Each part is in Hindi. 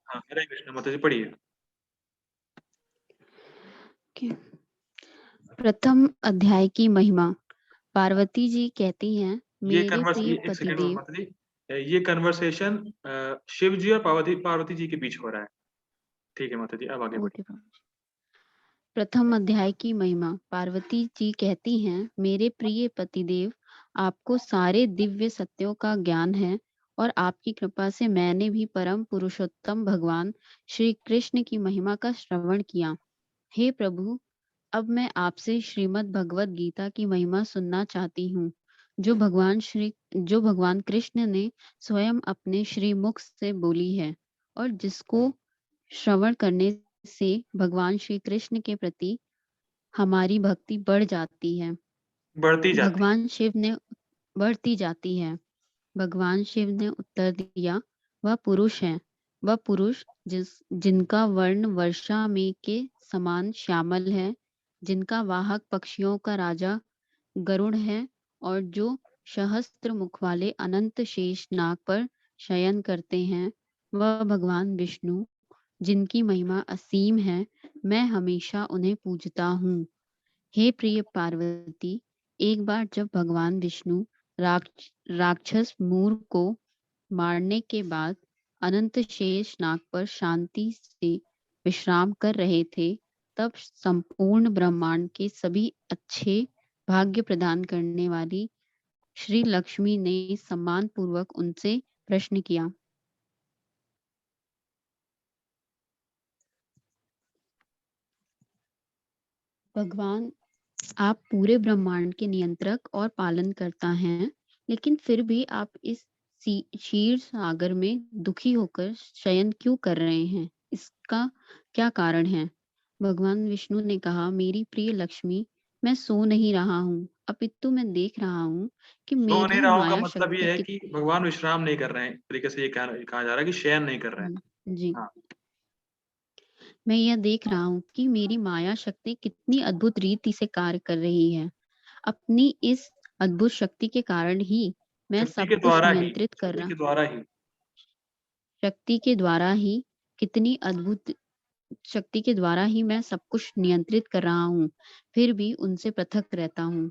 हाँ, हरे कृष्ण माता जी, पढ़िए। Okay. प्रथम अध्याय की महिमा। पार्वती जी कहती हैं, मेरे प्रिय एक सेकंड पतिदेव। माता जी, ये कन्वर्सेशन शिव जी और पार्वती जी के बीच हो रहा है। ठीक है माता जी, अब आगे बढ़िए। ओके। प्रथम अध्याय की महिमा। पार्वती जी कहती हैं, मेरे प्रिय पतिदेव, आपको सारे दिव्य सत्यों का ज्ञान है और आपकी कृपा से मैंने भी परम पुरुषोत्तम भगवान श्री कृष्ण की महिमा का श्रवण किया। हे प्रभु, अब मैं आपसे श्रीमद् भगवत गीता की महिमा सुनना चाहती हूँ, जो भगवान कृष्ण ने स्वयं अपने श्री मुख से बोली है और जिसको श्रवण करने से भगवान श्री कृष्ण के प्रति हमारी भक्ति बढ़ जाती है। बढ़ती जाती भगवान शिव ने बढ़ती जाती है। भगवान शिव ने उत्तर दिया, वह पुरुष है। वह पुरुष जिनका वर्ण वर्षा में के समान श्यामल है, जिनका वाहक पक्षियों का राजा गरुड़ है और जो सहस्त्र मुख वाले अनंत शेष नाग पर शयन करते हैं, वह भगवान विष्णु, जिनकी महिमा असीम है। मैं हमेशा उन्हें पूजता हूँ। हे प्रिय पार्वती, एक बार जब भगवान विष्णु राक्षस मूर को मारने के बाद अनंत शेष नाग पर शांति से विश्राम कर रहे थे, तब संपूर्ण ब्रह्मांड के सभी अच्छे भाग्य प्रदान करने वाली श्री लक्ष्मी ने सम्मान पूर्वक उनसे प्रश्न किया। भगवान, आप पूरे ब्रह्मांड के नियंत्रक और पालनकर्ता हैं, लेकिन फिर भी आप इस क्षीर सागर में दुखी होकर शयन क्यों कर रहे हैं? इसका क्या कारण है? भगवान विष्णु ने कहा, मेरी प्रिय लक्ष्मी, मैं सो नहीं रहा हूँ, अपितु मैं देख रहा हूँ कि सो नहीं मेरी रहा हूं का माया मतलब शक्ति ये है कि भगवान विश्राम नहीं कर रहे हैं, एक तरीके से ये कहा जा रहा है कि शयन नहीं कर रहे हैं। जी, हाँ, मैं यह देख रहा हूँ कि मेरी माया शक्ति कितनी अद्भुत रीति से कार्य कर रही है। अपनी इस अद्भुत शक्ति के कारण ही मैं शक्ति सब के कुछ द्वारा ही, नियंत्रित कर शक्ति रहा। के द्वारा ही। शक्ति के द्वारा ही कितनी अद्भुत शक्ति के द्वारा ही मैं सब कुछ नियंत्रित कर रहा हूँ, फिर भी उनसे पृथक रहता हूँ।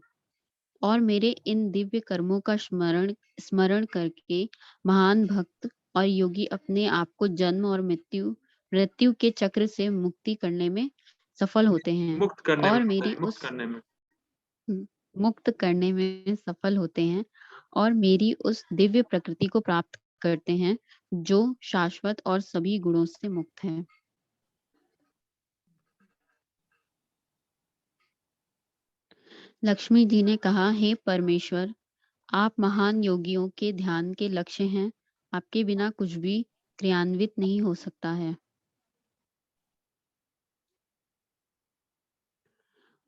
और मेरे इन दिव्य कर्मों का स्मरण स्मरण करके महान भक्त और योगी अपने आप को जन्म और मृत्यु के चक्र से मुक्ति करने में सफल होते हैं मुक्त करने में और माता मेरी जी, मुक्त उस करने में। मुक्त करने में सफल होते हैं और मेरी उस दिव्य प्रकृति को प्राप्त करते हैं जो शाश्वत और सभी गुणों से मुक्त है। लक्ष्मी जी ने कहा, हे परमेश्वर, आप महान योगियों के ध्यान के लक्ष्य हैं। आपके बिना कुछ भी क्रियान्वित नहीं हो सकता है।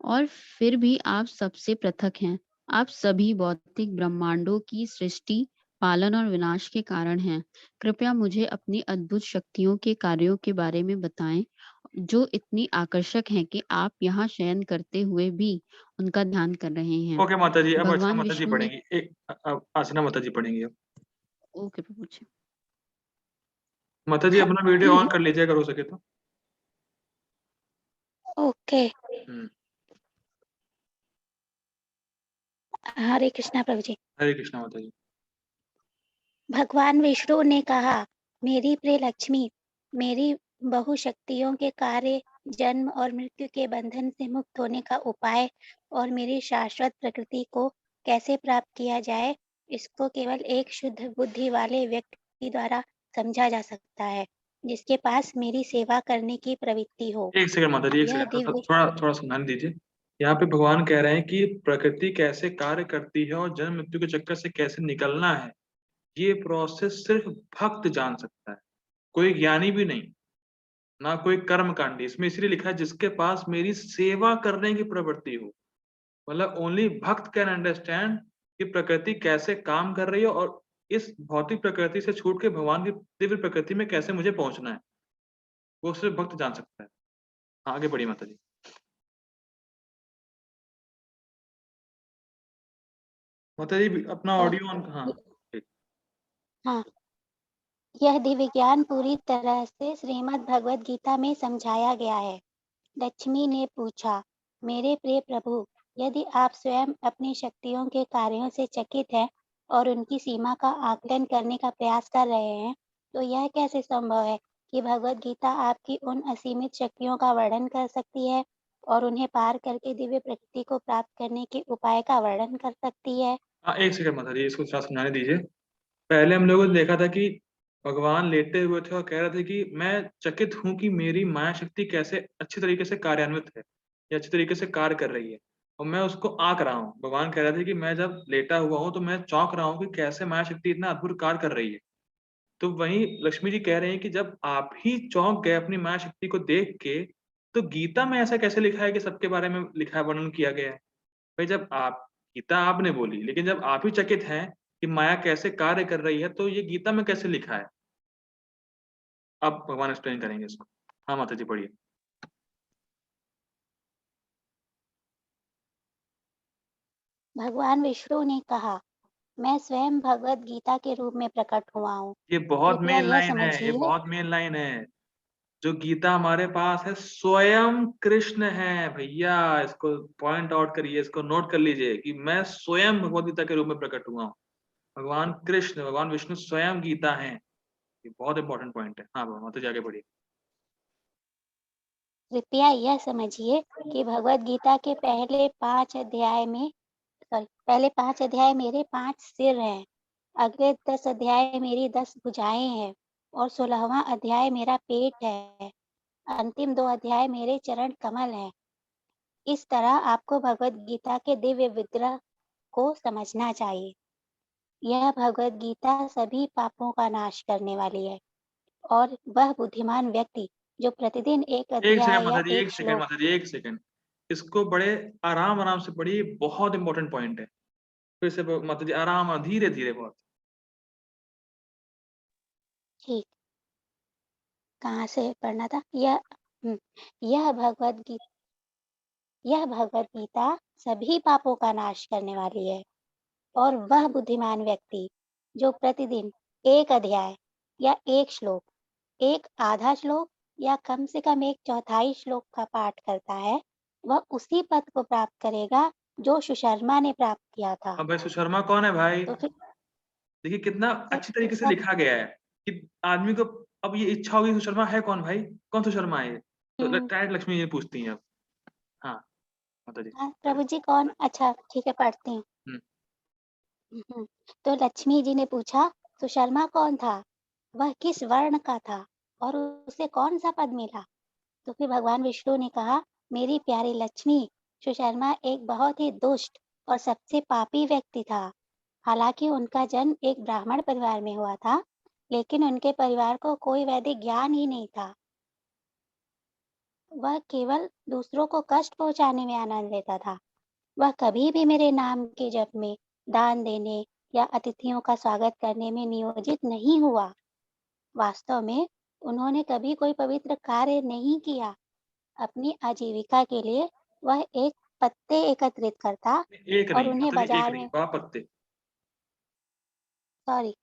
और फिर भी आप सबसे पृथक हैं। आप सभी भौतिक ब्रह्मांडों की सृष्टि, पालन और विनाश के कारण हैं। कृपया मुझे अपनी अद्भुत शक्तियों के कार्यों के बारे में बताएं, जो इतनी आकर्षक हैं कि आप यहाँ शयन करते हुए भी उनका ध्यान कर रहे हैं। ओके माता जी, अब अर्चना भगवान माता जी विष्णु ने पढ़ेंगी। अब अर्चना माता जी पढ़ेंगी अब। ओके प्रभु जी। माता जी अपना वीडियो ऑन कर लीजिए अगर हो सके तो। ओके। हम्म। हरे कृष्णा प्रभु जी। हरे कृष्णा माता जी। भगवान विष्णु ने कहा, मेरी प्रिय लक्ष्मी, मेरी बहुशक्तियों के कार्य, जन्म और मृत्यु के बंधन से मुक्त होने का उपाय और मेरी शाश्वत प्रकृति को कैसे प्राप्त किया जाए, इसको केवल एक शुद्ध बुद्धि वाले व्यक्ति द्वारा समझा जा सकता है, जिसके पास मेरी सेवा करने की प्रवृत्ति हो। एक सेकंड माता जी, एक यह सेकंड, दिव्य थोड़ा थोड़ा समझाने दीजिए। यहाँ पे भगवान कह रहे हैं कि प्रकृति कैसे कार्य करती है और जन्म मृत्यु के चक्कर से कैसे निकलना है, ये प्रोसेस सिर्फ भक्त जान सकता है, कोई ज्ञानी भी नहीं, ना कोई कर्मकांडी। इसमें इसलिए लिखा है जिसके पास मेरी सेवा करने की प्रवृत्ति हो। मतलब ओनली भक्त कैन अंडरस्टैंड कि प्रकृति कैसे काम कर रही है और इस भौतिक प्रकृति से छूट के भगवान की दिव्य प्रकृति में कैसे मुझे पहुंचना है, वो सिर्फ भक्त जान सकता है। हाँ, आगे बढ़िए माता जी। माता जी अपना ऑडियो ऑन। हाँ, ठीक। हाँ, यह दिव्य ज्ञान पूरी तरह से श्रीमद् भगवद गीता में समझाया गया है। लक्ष्मी ने पूछा, मेरे प्रिय प्रभु, यदि आप स्वयं अपनी शक्तियों के कार्यों से चकित हैं और उनकी सीमा का आकलन करने का प्रयास कर रहे हैं, तो यह कैसे संभव है कि भगवद गीता आपकी उन असीमित शक्तियों का वर्णन कर सकती है और उन्हें पार करके दिव्य प्रकृति को प्राप्त करने के उपाय का वर्णन कर सकती है? हाँ, एक सेकंड माता जी, इसको थोड़ा समझाने दीजिए। पहले हम लोगों ने देखा था कि भगवान लेटे हुए थे और कह रहे थे कि मैं चकित हूँ कि मेरी माया शक्ति कैसे अच्छी तरीके से कार्यान्वित है या अच्छी तरीके से कार्य कर रही है, और मैं उसको आँक रहा हूँ। भगवान कह रहे थे कि मैं जब लेटा हुआ हूँ तो मैं चौंक रहा हूँ कि कैसे माया शक्ति इतना अद्भुत कार्य कर रही है। तो वहीं लक्ष्मी जी कह रहे हैं कि जब आप ही चौंक गए अपनी माया शक्ति को देख के, तो गीता में ऐसा कैसे लिखा है कि सबके बारे में लिखा है, वर्णन किया गया है? भाई जब आप गीता आपने बोली, लेकिन जब आप ही चकित हैं कि माया कैसे कार्य कर रही है, तो ये गीता में कैसे लिखा है? अब भगवान एक्सप्लेन करेंगे इसको। हाँ, माता जी पढ़िए। भगवान विष्णु ने कहा, मैं स्वयं भगवद गीता के रूप में प्रकट हुआ हूँ। ये बहुत कृपया मेन यह लाइन है, ये समझिए। बहुत मेन लाइन है। जो गीता हमारे पास है, स्वयं कृष्ण है भैया, इसको पॉइंट आउट करिए, इसको नोट कर लीजिए कि मैं स्वयं भगवद गीता के रूप में प्रकट हुआ हूँ। भगवान कृष्ण, भगवान विष्णु स्वयं गीता हैं। ये बहुत इंपॉर्टेंट पॉइंट है। हाँ, माता जी आगे बढ़िए। कृपया यह समझिए कि भगवद गीता के पहले 5 अध्याय मेरे 5 सिर हैं, अगले 10 अध्याय मेरी 10 भुजाएं हैं और 16वां अध्याय मेरा पेट है। अंतिम 2 अध्याय मेरे चरण कमल हैं। इस तरह आपको भगवद गीता के दिव्य विग्रह को समझना चाहिए। यह भगवद गीता सभी पापों का नाश करने वाली है और वह बुद्धिमान व्यक्ति जो प्रतिदिन एक एक सेकंड अध्याय माता या जी, एक श्लोक माता जी, एक सेकंड। इसको बड़े आराम-आराम से पढ़िए, बहुत इंपॉर्टेंट पॉइंट है। फिर से माता जी आराम, धीरे-धीरे बहुत। ठीक, कहाँ से पढ़ना था? हुँ, यह भगवद गी यह भगवद गीता सभी पापों का नाश करने वाली है और वह बुद्धिमान व्यक्ति जो प्रतिदिन एक अध्याय या एक श्लोक, एक आधा श्लोक या कम से कम एक चौथाई श्लोक का पाठ करता है, वह उसी पद को प्राप्त करेगा जो सुशर्मा ने प्राप्त किया था। अब भाई सुशर्मा कौन है भाई? तो फिर देखिए कितना सब अच्छी तरीके से सब लिखा गया है कि आदमी को अब ये इच्छा होगी, सुशर्मा है कौन भाई? कौन सुशर्मा है ये? तो हुँ, डायरेक्ट लक्ष्मी जी पूछती हैं अब। हाँ, माता जी। प्रभु जी कौन? अच्छा, ठीक है पढ़ती हूँ। हुँ। हुँ, तो लक्ष्मी जी ने पूछा, सुशर्मा कौन था? वह किस वर्ण का था और उसे कौन-सा पद मिला? तो फिर भगवान विष्णु ने कहा, मेरी प्यारी लक्ष्मी, सुशर्मा एक बहुत ही दुष्ट और सबसे पापी व्यक्ति था। हालांकि उनका जन्म एक ब्राह्मण परिवार में हुआ था, लेकिन उनके परिवार को कोई वैदिक ज्ञान ही नहीं था। वह केवल दूसरों को कष्ट पहुंचाने में आनंद लेता था। वह कभी भी मेरे नाम के जप में, दान देने या अतिथियों का स्वागत करने में नियोजित नहीं हुआ। वास्तव में उन्होंने कभी कोई पवित्र कार्य नहीं किया। अपनी आजीविका के लिए वह एक पत्ते एकत्रित करता एक और नहीं, उन्हें माता जी एक बाजार नहीं, में पत्ते। सॉरी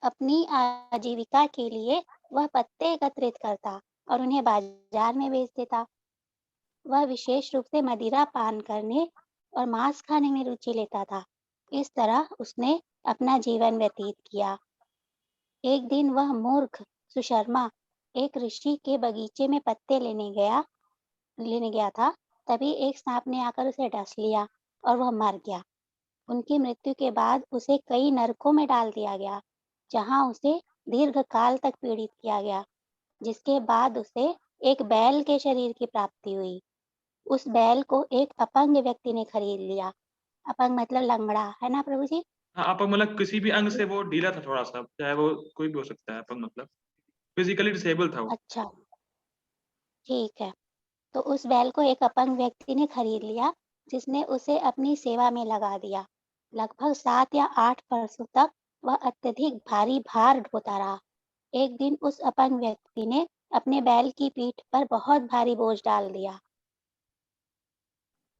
अपनी आजीविका के लिए वह पत्ते एकत्रित करता और उन्हें बाजार में बेच देता। वह विशेष रूप से मदिरा पान करने और मांस खाने में रुचि लेता था। इस तरह उसने अपना जीवन व्यतीत किया। एक दिन वह मूर्ख सुशर्मा एक ऋषि के बगीचे में पत्ते लेने गया था। तभी एक सांप ने आकर उसे डस लिया और वह मर गया। उनकी मृत्यु के बाद उसे कई नरकों में डाल दिया गया, जहां उसे दीर्घकाल तक पीड़ित किया गया, जिसके बाद उसे एक बैल के शरीर की प्राप्ति हुई। उस बैल को एक अपंग व्यक्ति ने खरीद लिया। अपंग मतलब लंगड़ा, है ना प्रभु जी? हाँ, अपंग मतलब किसी भी अंग से वो ढीला था थोड़ा-सा, चाहे वो कोई भी हो सकता है अपंग मतलब। फिज़िकली डिसेबल था वो। अच्छा, ठीक है। तो उस बैल को एक अपंग व्यक्ति ने खरीद लिया, जिसने उसे अपनी सेवा में लगा दिया। लगभग 7 या 8 वर्षों तक वह अत्यधिक भारी भार ढोता रहा। एक दिन उस अपंग व्यक्ति ने अपने बैल की पीठ पर बहुत भारी बोझ डाल दिया।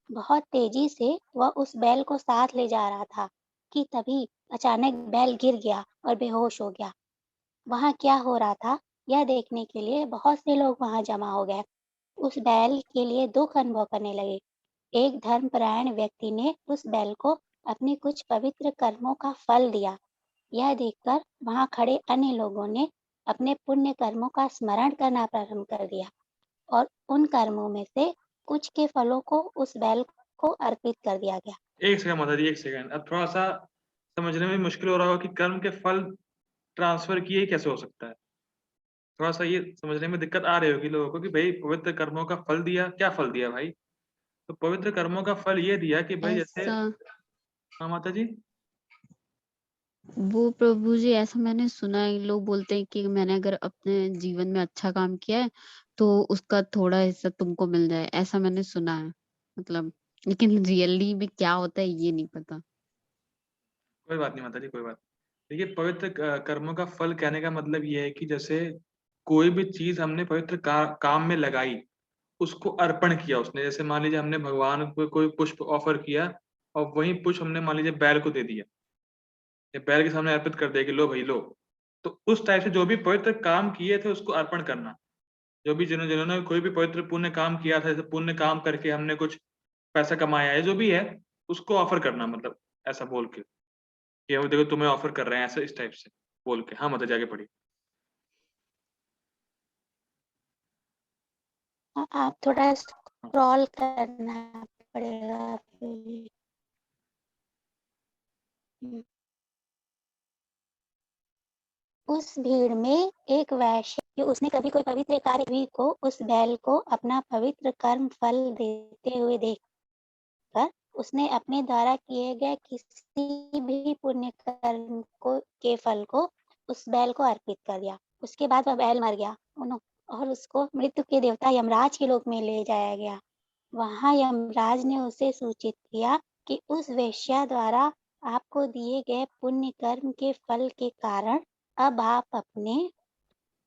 बहुत तेजी से वह उस बैल को साथ ले जा रहा था कि तभी अचानक बैल गिर गया और बेहोश हो गया। वहां क्या हो रहा था यह देखने के लिए बहुत से लोग वहां जमा हो गए। उस बैल के लिए दुख अनुभव करने लगे। एक धर्मपरायण व्यक्ति ने उस बैल को अपने कुछ पवित्र कर्मों का फल दिया। यह देखकर वहां खड़े अन्य लोगों ने अपने पुण्य कर्मों का स्मरण करना प्रारंभ कर दिया और उन कर्मों में से कुछ के फलों को उस बैल को अर्पित कर दिया गया। एक सेकंड माता जी, एक सेकंड। अब थोड़ा-सा समझने में मुश्किल हो रहा होगा कि कर्म के फल ट्रांसफ़र किए कैसे हो सकता है? थोड़ा-सा ये समझने में दिक्कत आ रही होगी लोगों को कि भई पवित्र कर्मों का फल दिया, क्या फल दिया भाई? तो पवित्र कर्मों का फल ये दिया कि भई जैसे ऐसा हाँ, माता जी? वो प्रभु जी, ऐसा मैंने सुना है, लोग बोलते हैं कि मैंने अगर अपने जीवन में अच्छा काम किया है तो उसका थोड़ा हिस्सा तुमको मिल जाए, ऐसा मैंने सुना है। मतलब लेकिन रियली में क्या होता है ये नहीं पता। कोई बात नहीं माता जी, कोई बात नहीं। देखिए पवित्र कर्मों का फल कहने का मतलब ये है कि जैसे कोई भी चीज़ हमने पवित्र काम में लगाई, उसको अर्पण किया उसने। जैसे मान लीजिए हमने भगवान को कोई पुष्प ऑफ़र किया और वही पुष्प हमने मान लीजिए बैल को दे दिया। या बैल के सामने अर्पित कर दिया कि लो भई लो। तो उस टाइप से जो भी पवित्र काम किए थे उसको अर्पण करना। जो भी जिन्होंने कोई भी पवित्र पुण्य काम किया था, जैसे पुण्य काम करके हमने कुछ पैसा कमाया है, जो भी है, उसको ऑफ़र करना मतलब ऐसा बोल के, कि अब देखो तुम्हें ऑफ़र कर रहे हैं, ऐसे इस टाइप से बोल के। हाँ, माता आगे पढ़िए। आप थोड़ा हाँ। स्क्रॉल करना पड़ेगा फिर। उस भीड़ में एक वैश्य कि उसने कभी कोई पवित्र कार्य भी को उस बैल को अपना पवित्र कर्म फल देते हुए देखकर उसने अपने द्वारा किए गए किसी भी पुण्य कर्म को के फल को उस बैल को अर्पित कर दिया। उसके बाद वह बैल मर गया और उसको मृत्यु के देवता यमराज के लोक में ले जाया गया। वहां यमराज ने उसे सूचित किया कि उस वेश्या द्वारा आपको दिए गए पुण्य कर्म के फल के कारण अब आप अपने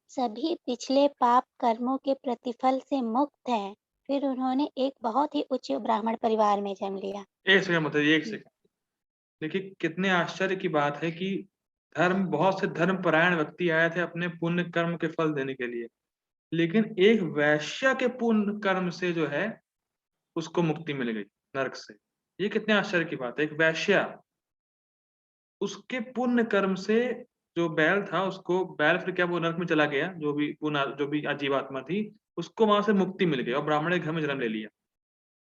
सभी पिछले पाप कर्मों के प्रतिफल से मुक्त हैं। फिर उन्होंने एक बहुत ही उच्च ब्राह्मण परिवार में जन्म लिया। एक सेकंड माता जी, एक हम्म, सेकंड। देखिए कितने आश्चर्य की बात है कि बहुत से धर्मपरायण व्यक्ति आए थे अपने पुण्य कर्म के फल देने के लिए। लेकिन एक वेश्या के पुण्य कर्म से जो है, उसको मुक्ति मिल गई नरक से। ये कितने आश्चर्य की बात है। एक वेश्या, उसके पुण्य कर्म से जो बैल था उसको बैल फिर क्या वो नरक में चला गया, जो भी जीवात्मा थी, उसको वहाँ से मुक्ति मिल गई और ब्राह्मण के घर में जन्म ले लिया।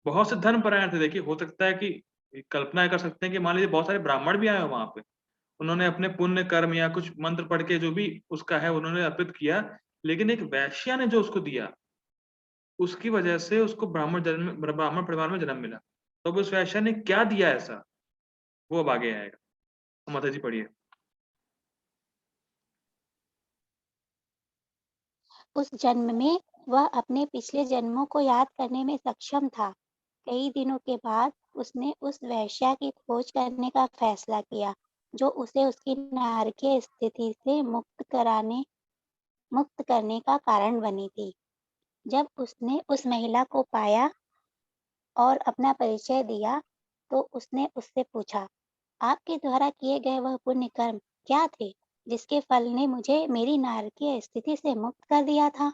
बहुत से धर्मपरायण थे। देखिए हो सकता है कि कल्पना कर सकते हैं कि मान लीजिए बहुत सारे ब्राह्मण भी आए हो वहाँ पे। उन्होंने अपने पुण्य कर्म या कुछ मंत्र पढ़ के जो भी उसका है उन्होंने अर्पित किया। लेकिन एक वेश्या ने जो उसको दिया, उसकी वजह से उसको ब्राह्मण परिवार में जन्म मिला। तो अब उस वेश्या ने क्या दिया ऐसा? वो अब आगे आएगा। तो माता जी पढ़िए। उस जन्म में वह अपने पिछले जन्मों को याद करने में सक्षम था। कई दिनों के बाद उसने उस वेश्या की खोज करने का फैसला किया, जो उसे उसकी नारकीय स्थिति से मुक्त करने का कारण बनी थी। जब उसने उस महिला को पाया और अपना परिचय दिया, तो उसने उससे पूछा, आपके द्वारा किए गए वह पुण्य कर्म क्या थे, जिसके फल ने मुझे मेरी नारकीय स्थिति से मुक्त कर दिया था?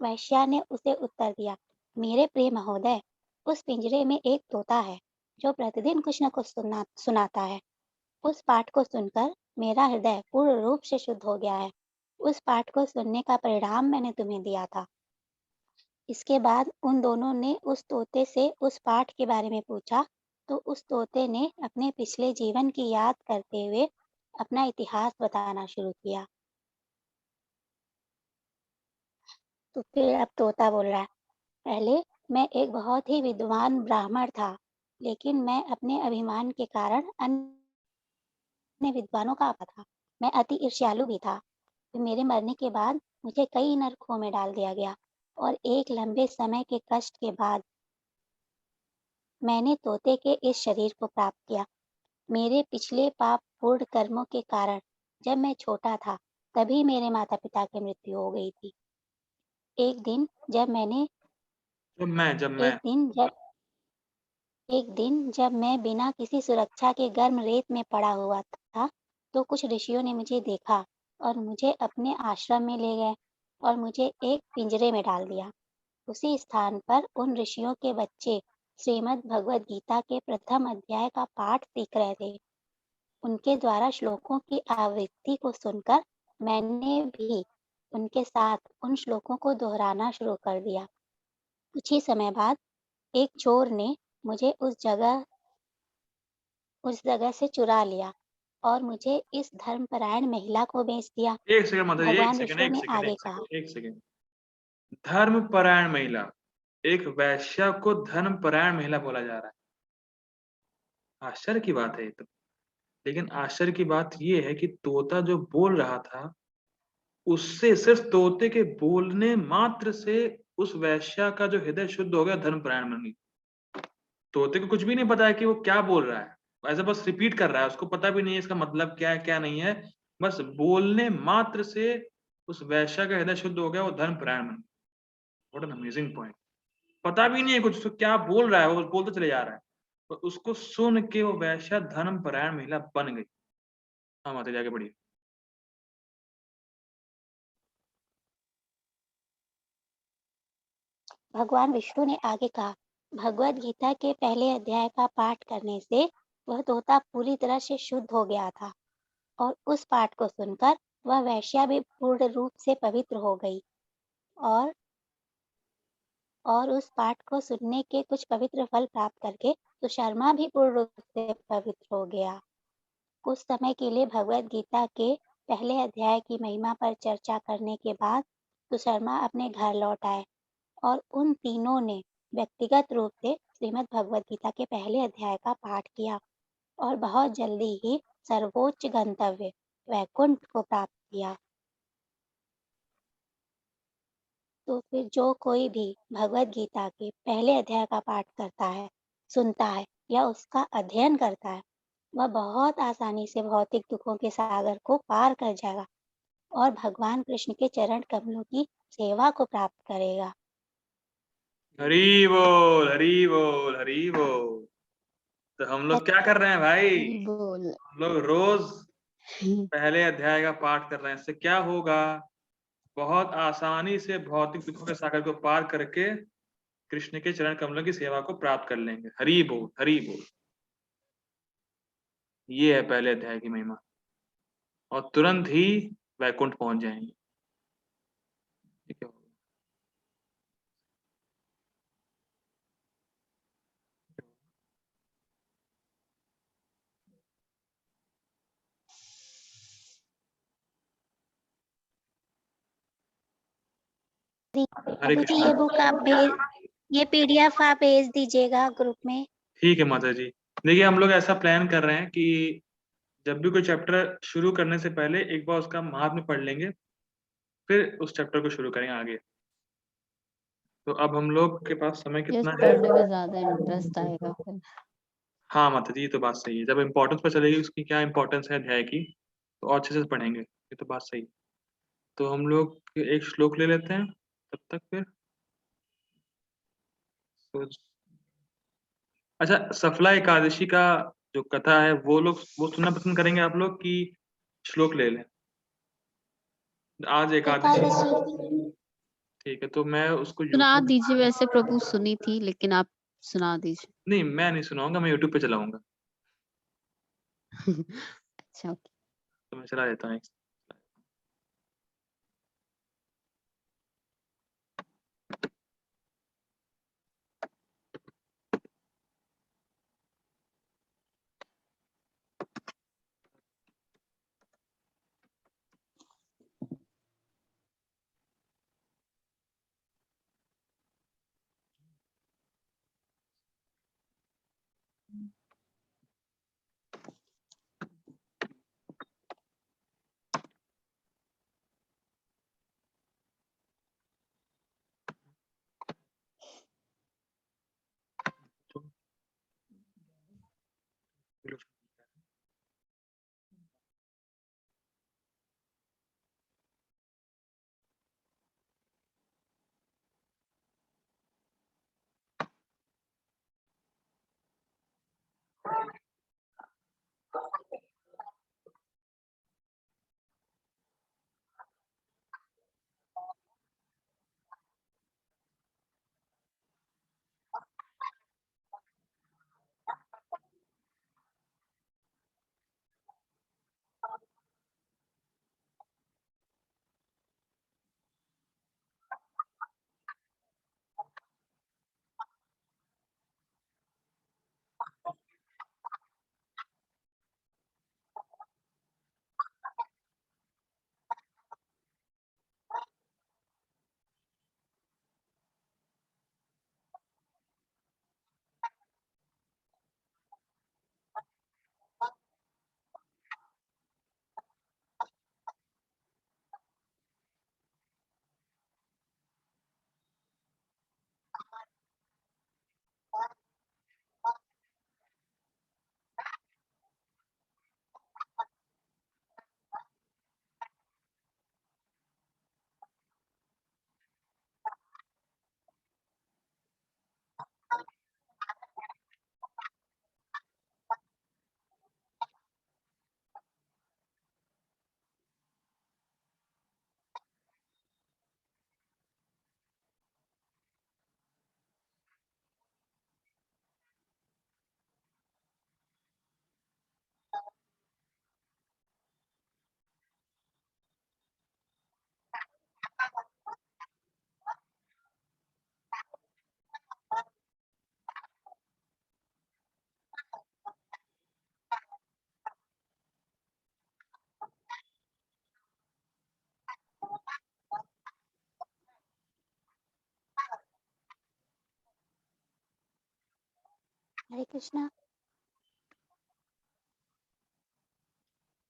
वैश्या ने उसे उत्तर दिया, मेरे प्रिय महोदय, उस पिंजरे में एक तोता है, जो प्रतिदिन कुछ न कुछ सुनाता है। उस पाठ को सुनकर मेरा हृदय पूर्ण रूप से शुद्ध हो गया है। उस पाठ को सुनने का परिणाम मैंने तुम्हें दिया था। इसके बाद उन दोनों ने उस तोते से उस पाठ के बारे में पूछा, तो उस तोते ने अपने पिछले जीवन की याद करते हुए अपना इतिहास बताना शुरू किया। तो फिर अब तोता बोल रहा है, पहले मैं एक बहुत ही विद्वान ब्राह्मण था, लेकिन मैं अपने अभिमान के कारण अन्य विद्वानों का आपा था। मैं अति ईर्ष्यालु भी था। फिर मेरे मरने के बाद मुझे कई नरकों में डाल दिया गया और एक लंबे समय के कष्ट के बाद मैंने तोते के इस शरीर को प्राप्त किया। मेरे पिछले पाप पूर्ण कर्मों के कारण जब मैं छोटा था, तभी मेरे माता-पिता की मृत्यु हो गई थी। एक दिन जब मैंने जब एक मैं दिन जब एक दिन जब मैं बिना किसी सुरक्षा के गर्म रेत में पड़ा हुआ था, तो कुछ ऋषियों ने मुझे देखा और मुझे अपने आश्रम में ले गए और मुझे एक पिंजरे में डाल दिया। उसी स्थान पर उन ऋषियों के बच्चे श्रीमद् भगवद गीता के प्रथम अध्याय का पाठ सीख रहे थे। उनके द्वारा श्लोकों की आवृत्ति को सुनकर मैंने भी उनके साथ उन श्लोकों को दोहराना शुरू कर दिया। कुछ ही समय बाद एक चोर ने मुझे उस जगह से चुरा लिया और मुझे इस धर्मपरायण महिला को बेच दिया। एक सेकंड माता जी, भगवान विष्णु ने आगे एक कहा, सेकंड, एक सेकंड। धर्मपरायण महिला, एक वैश्या को धर्मपरायण महिला बोला जा रहा है। आश्चर्य की बात है ये तो। लेकिन आश्चर्य की बात ये है कि तोता जो बोल रहा था, उससे सिर्फ तोते के बोलने मात्र से उस वैश्या का जो हृदय शुद्ध हो गया, धर्मपरायण बन गई। तोते को कुछ भी नहीं पता है कि वो क्या बोल रहा है, ऐसा बस रिपीट कर रहा है, उसको पता भी नहीं है इसका मतलब क्या है क्या नहीं है। बस बोलने मात्र से उस वैश्या का हृदय शुद्ध हो गया, वो धर्मपरायण बन गई। What an amazing point. पता भी नहीं है कुछ, उसको क्या बोल रहा है, वो बस बोलते चले जा रहा है। तो उसको सुन के वो वैश्या धर्मपरायण महिला बन गई। हाँ माता जी, आगे बढ़िए। भगवान विष्णु ने आगे कहा, भगवद गीता के पहले अध्याय का पाठ करने से वह तोता पूरी तरह से शुद्ध हो गया था और उस पाठ को सुनकर वह वैश्या भी पूर्ण रूप से पवित्र हो गई और उस पाठ को सुनने के कुछ पवित्र फल प्राप्त करके सुशर्मा भी पूर्ण रूप से पवित्र हो गया। कुछ समय के लिए भगवद गीता के पहले अध्याय की महिमा पर चर्चा करने के बाद सुशर्मा अपने घर लौट आए और उन तीनों ने व्यक्तिगत रूप से श्रीमद् भगवद गीता के पहले अध्याय का पाठ किया और बहुत जल्दी ही सर्वोच्च गंतव्य वैकुंठ को प्राप्त किया। तो फिर जो कोई भी भगवद गीता के पहले अध्याय का पाठ करता है, सुनता है या उसका अध्ययन करता है, वह बहुत आसानी से भौतिक दुखों के सागर को पार कर जाएगा और भगवान कृष्ण के चरण कमलों की सेवा को प्राप्त करेगा। हरी बोल, हरी बोल, हरी बोल। तो हम लोग क्या कर रहे हैं भाई? हरि बोल। हम लोग रोज पहले अध्याय का पाठ कर रहे हैं। इससे क्या होगा? बहुत आसानी से भौतिक दुखों के सागर को पार करके कृष्ण के चरण कमलों की सेवा को प्राप्त कर लेंगे। हरि बोल, हरि बोल। ये है पहले अध्याय की महिमा। और तुरंत ही वैकुंठ पहुंच जाएंगे। ठीक है। हरे प्रभु जी, कृष्णा। ये बुक आप ये पीडीएफ आप भेज दीजिएगा ग्रुप में। ठीक है माता जी। देखिए, हम लोग ऐसा प्लान कर रहे हैं कि जब भी कोई चैप्टर शुरू करने से पहले एक बार उसका महात्म्य पढ़ लेंगे, फिर उस चैप्टर को शुरू करेंगे आगे। तो अब हम लोग के पास समय यस, कितना है? पढ़ने में ज्यादा इंटरेस्ट आएगा फिर। हाँ माता जी, ये तो बात सही है। जब इम्पोर्टेंस पर चलेगी उसकी क्या इम्पोर्टेंस है अध्याय की, तो और अच्छे से पढ़ेंगे। ये तो बात सही है। तो हम लोग एक श्लोक ले लेते हैं तब तक फिर। तो अच्छा, सफला एकादशी का जो कथा है वो सुनना पसंद करेंगे आप लोग कि श्लोक ले लें? आज एकादशी। एकादशी। ठीक है, तो मैं उसको सुना यूट्यूब। दीजिए, वैसे प्रभु सुनी थी लेकिन आप सुना दीजिए। नहीं, मैं नहीं सुनाऊंगा, मैं यूट्यूब पे चलाऊंगा। अच्छा, ओके। तो मैं चला देता हूँ। कृष्णा।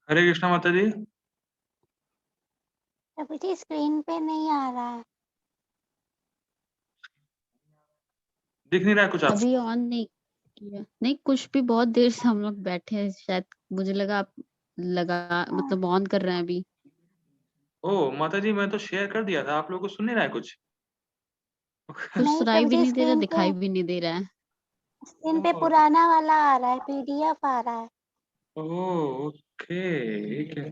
हरे कृष्णा माता जी। प्रभु जी स्क्रीन पे नहीं आ रहा है। दिख नहीं रहा है कुछ आपको? अभी ऑन नहीं किया। नहीं, कुछ भी, बहुत देर से हम लोग बैठे हैं, शायद मुझे लगा आप मतलब ऑन कर रहे हैं अभी। ओ माता जी, मैं तो शेयर कर दिया था, आप लोगों को सुन नहीं रहा है कुछ? कुछ नहीं सुनाई प्रभु भी जी नहीं दे रहा, स्क्रीन दिखाई भी नहीं दे रहा है। पे ओह, पुराना वाला आ रहा है, पीडीएफ आ रहा है। ओह, ओके, ठीक है।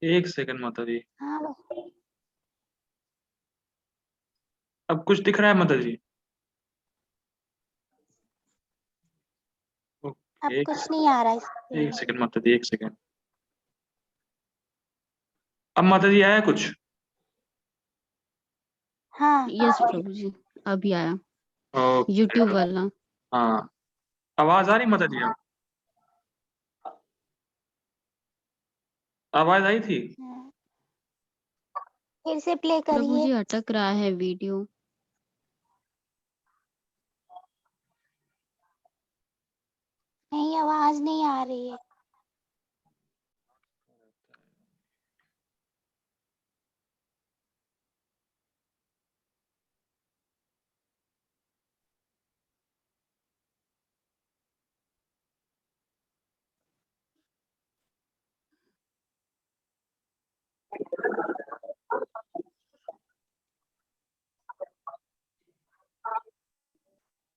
एक सेकंड माता जी। हाँ बस, अब कुछ दिख रहा है माता जी? अब ओके, कुछ नहीं आ रहा है स्क्रीन एक पे। सेकंड माता जी, एक सेकंड। अब माता जी आया कुछ? हाँ यस प्रभु जी, अभी आया ओके। यूट्यूब वाला। हाँ, आवाज आ रही माता जी? अब आवाज आई थी? हाँ। फिर से प्ले प्रभु करिए। जी अटक रहा है वीडियो। नहीं आवाज नहीं आ रही है।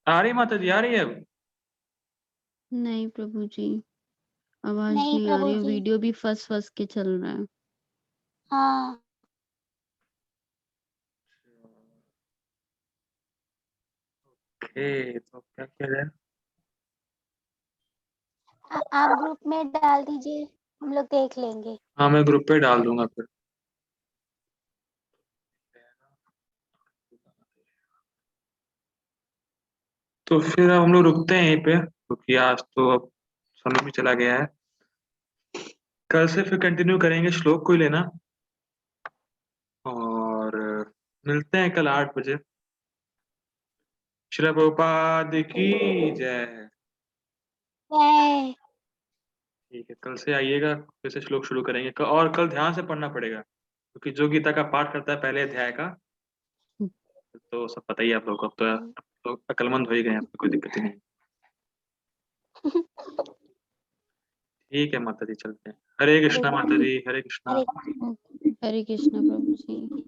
आ रही माता जी, आ रही है अब? नहीं प्रभु जी, आवाज नहीं नहीं आ रही प्रभु है, जी। वीडियो भी फंस फंस के चल रहा है। हाँ ओके, तो क्या किया जाए? आप ग्रुप में डाल दीजिए, हम लोग देख लेंगे। हाँ, मैं ग्रुप पे डाल दूंगा फिर। तो फिर अब हम लोग रुकते हैं यहीं पे, क्योंकि आज तो अब समय भी चला गया है। कल से फिर कंटिन्यू करेंगे, श्लोक को ही लेना। और मिलते हैं कल 8 बजे। श्री प्रभुपाद की जय। जय। ठीक है, कल से आइएगा, फिर से श्लोक शुरू करेंगे। और कल ध्यान से पढ़ना पड़ेगा, क्योंकि जो गीता का पाठ करता है पहले अध्याय का, तो सब पता ही है आप लोगों को। अब तो अकलमंद हो ही गए हैं, अब तो कोई दिक्कत ही नहीं। ठीक है माता जी, चलते हैं। हरे कृष्णा माता जी, हरे कृष्णा। हरे हरे कृष्णा प्रभु जी।